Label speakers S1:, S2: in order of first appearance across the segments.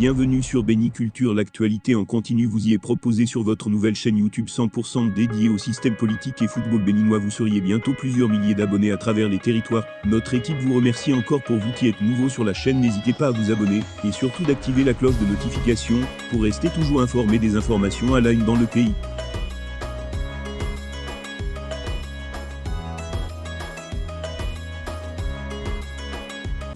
S1: Bienvenue sur Béniculture, l'actualité en continu vous y est proposée sur votre nouvelle chaîne YouTube 100% dédiée au système politique et football béninois. Vous seriez bientôt plusieurs milliers d'abonnés à travers les territoires. Notre équipe vous remercie encore. Pour vous qui êtes nouveau sur la chaîne, n'hésitez pas à vous abonner et surtout d'activer la cloche de notification pour rester toujours informé des informations à la une dans le pays.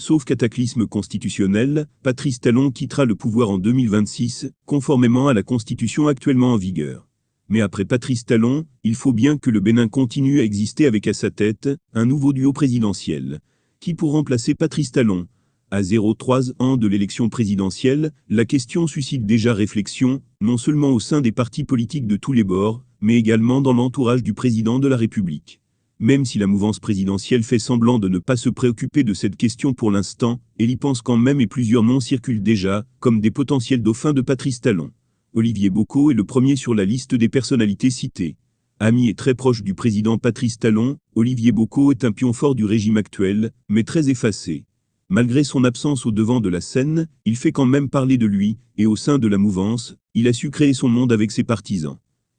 S1: Sauf cataclysme constitutionnel, Patrice Talon quittera le pouvoir en 2026, conformément à la constitution actuellement en vigueur. Mais après Patrice Talon, il faut bien que le Bénin continue à exister avec à sa tête un nouveau duo présidentiel. Qui pour remplacer Patrice Talon? À 0,3 ans de l'élection présidentielle, la question suscite déjà réflexion, non seulement au sein des partis politiques de tous les bords, mais également dans l'entourage du président de la République. Même si la mouvance présidentielle fait semblant de ne pas se préoccuper de cette question pour l'instant, elle y pense quand même et plusieurs noms circulent déjà, comme des potentiels dauphins de Patrice Talon. Olivier Bocco est le premier sur la liste des personnalités citées. Ami et très proche du président Patrice Talon, Olivier Bocco est un pion fort du régime actuel, mais très effacé. Malgré son absence au devant de la scène, il fait quand même parler de lui, et au sein de la mouvance, il a su créer son monde avec ses partisans.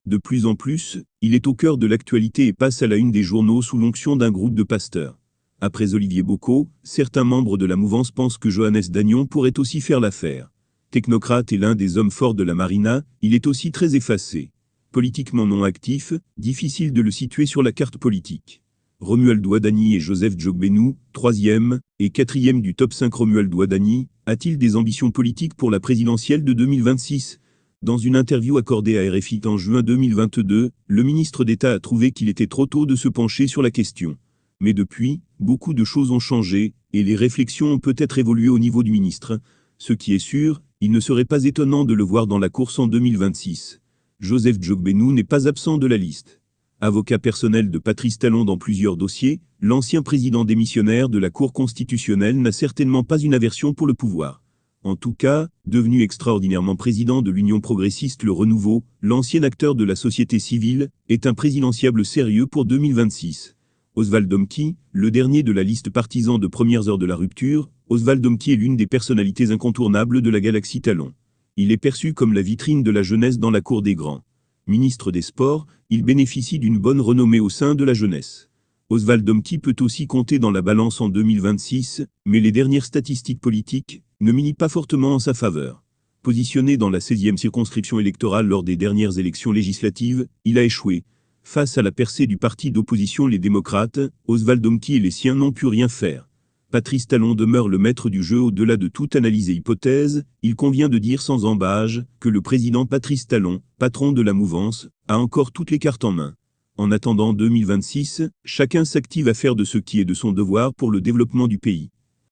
S1: De plus en plus, il est au cœur de l'actualité et passe à la une des journaux sous l'onction d'un groupe de pasteurs. Après Olivier Bocco, certains membres de la mouvance pensent que Johannes Dagnon pourrait aussi faire l'affaire. Technocrate et l'un des hommes forts de la marina, il est aussi très effacé. Politiquement non actif, difficile de le situer sur la carte politique. Romuald Ouadani et Joseph Djogbenou, 3e et 4e du top 5. Romuald Ouadani a-t-il des ambitions politiques pour la présidentielle de 2026 ? Dans une interview accordée à RFI en juin 2022, le ministre d'État a trouvé qu'il était trop tôt de se pencher sur la question. Mais depuis, beaucoup de choses ont changé, et les réflexions ont peut-être évolué au niveau du ministre. Ce qui est sûr, il ne serait pas étonnant de le voir dans la course en 2026. Joseph Djogbenou n'est pas absent de la liste. Avocat personnel de Patrice Talon dans plusieurs dossiers, l'ancien président démissionnaire de la Cour constitutionnelle n'a certainement pas une aversion pour le pouvoir. En tout cas, devenu extraordinairement président de l'Union progressiste Le Renouveau, l'ancien acteur de la société civile, est un présidentiable sérieux pour 2026. Oswald Domki, le dernier de la liste partisan de premières heures de la rupture, Oswald Domki est l'une des personnalités incontournables de la galaxie Talon. Il est perçu comme la vitrine de la jeunesse dans la cour des grands. Ministre des Sports, il bénéficie d'une bonne renommée au sein de la jeunesse. Oswald Domki peut aussi compter dans la balance en 2026, mais les dernières statistiques politiques ne milient pas fortement en sa faveur. Positionné dans la 16e circonscription électorale lors des dernières élections législatives, il a échoué. Face à la percée du parti d'opposition les démocrates, Oswald Domki et les siens n'ont pu rien faire. Patrice Talon demeure le maître du jeu. Au-delà de toute analyse et hypothèse, il convient de dire sans embâge que le président Patrice Talon, patron de la mouvance, a encore toutes les cartes en main. En attendant 2026, chacun s'active à faire de ce qui est de son devoir pour le développement du pays.